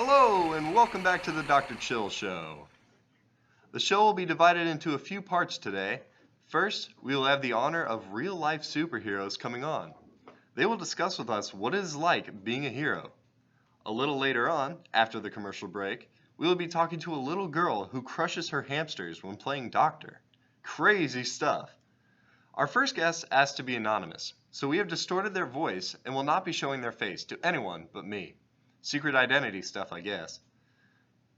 Hello, and welcome back to the Doctor Chil show. The show will be divided into a few parts today. First, we will have the honor of real-life superheroes coming on. They will discuss with us what it is like being a hero. A little later on, after the commercial break, we will be talking to a little girl who crushes her hamsters when playing doctor. Crazy stuff. Our first guest asked to be anonymous, so we have distorted their voice and will not be showing their face to anyone but me. Secret identity stuff, I guess.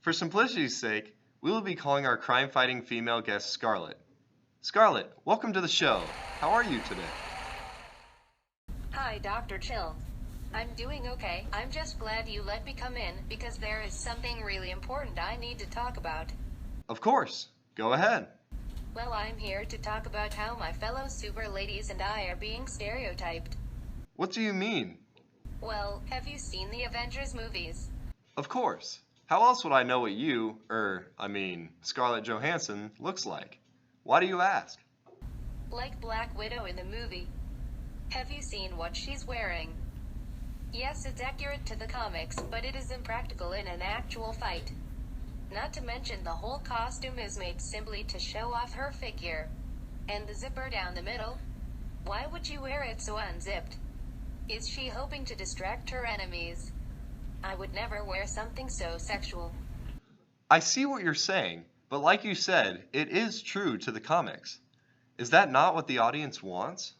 For simplicity's sake, we will be calling our crime-fighting female guest Scarlett. Scarlett, welcome to the show. How are you today? Hi, Dr. Chil. I'm doing okay. I'm just glad you let me come in because there is something really important I need to talk about. Of course. Go ahead. Well, I'm here to talk about how my fellow super ladies and I are being stereotyped. What do you mean? Well, have you seen the Avengers movies? Of course. How else would I know what you, Scarlett Johansson, looks like? Why do you ask? Like Black Widow in the movie. Have you seen what she's wearing? Yes, it's accurate to the comics, but it is impractical in an actual fight. Not to mention the whole costume is made simply to show off her figure. And the zipper down the middle? Why would you wear it so unzipped? Is she hoping to distract her enemies? I would never wear something so sexual. I see what you're saying, but like you said, it is true to the comics. Is that not what the audience wants?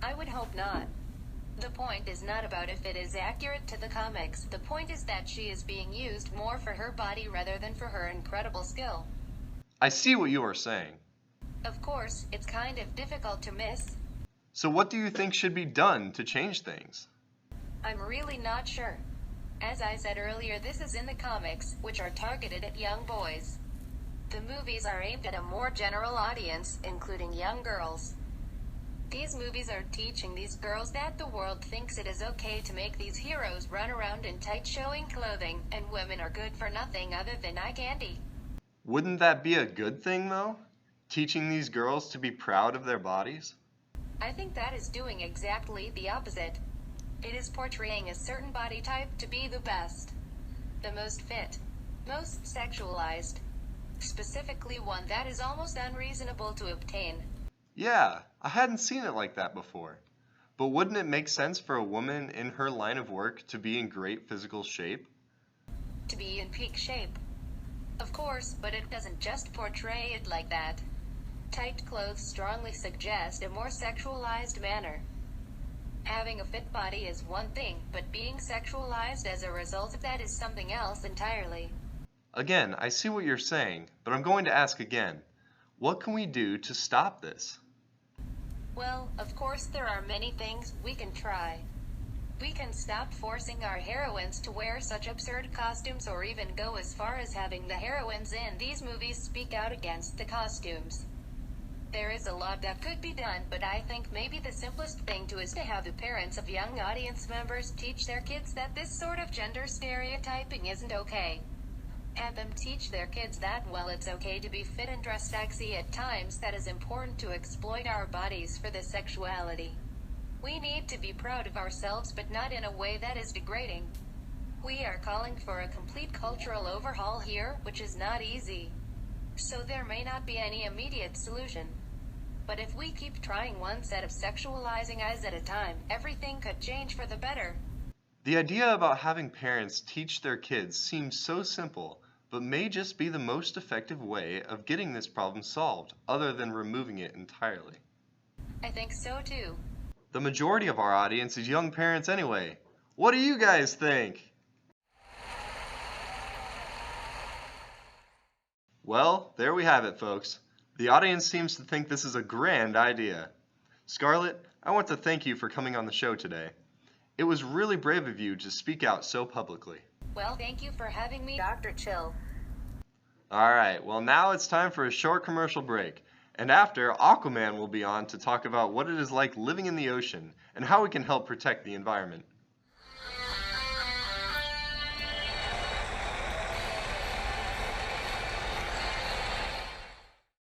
I would hope not. The point is not about if it is accurate to the comics. The point is that she is being used more for her body rather than for her incredible skill. I see what you are saying. Of course, it's kind of difficult to miss. So what do you think should be done to change things? I'm really not sure. As I said earlier, this is in the comics, which are targeted at young boys. The movies are aimed at a more general audience, including young girls. These movies are teaching these girls that the world thinks it is okay to make these heroes run around in tight showing clothing, and women are good for nothing other than eye candy. Wouldn't that be a good thing, though? Teaching these girls to be proud of their bodies? I think that is doing exactly the opposite. It is portraying a certain body type to be the best, the most fit, most sexualized, specifically one that is almost unreasonable to obtain. Yeah, I hadn't seen it like that before. But wouldn't it make sense for a woman in her line of work to be in great physical shape? To be in peak shape. Of course, but it doesn't just portray it like that. Tight clothes strongly suggest a more sexualized manner. Having a fit body is one thing, but being sexualized as a result of that is something else entirely. Again, I see what you're saying, but I'm going to ask again. What can we do to stop this? Well, of course there are many things we can try. We can stop forcing our heroines to wear such absurd costumes or even go as far as having the heroines in these movies speak out against the costumes. There is a lot that could be done, but I think maybe the simplest thing to is to have the parents of young audience members teach their kids that this sort of gender stereotyping isn't okay. Have them teach their kids that while it's okay to be fit and dress sexy at times, that is important to exploit our bodies for this sexuality. We need to be proud of ourselves, but not in a way that is degrading. We are calling for a complete cultural overhaul here, which is not easy. So there may not be any immediate solution. But if we keep trying one set of sexualizing eyes at a time, everything could change for the better. The idea about having parents teach their kids seems so simple, but may just be the most effective way of getting this problem solved, other than removing it entirely. I think so too. The majority of our audience is young parents anyway. What do you guys think? Well, there we have it, folks. The audience seems to think this is a grand idea. Scarlett, I want to thank you for coming on the show today. It was really brave of you to speak out so publicly. Well, thank you for having me, Dr. Chil. Alright, well now it's time for a short commercial break. And after, Aquaman will be on to talk about what it is like living in the ocean and how we can help protect the environment.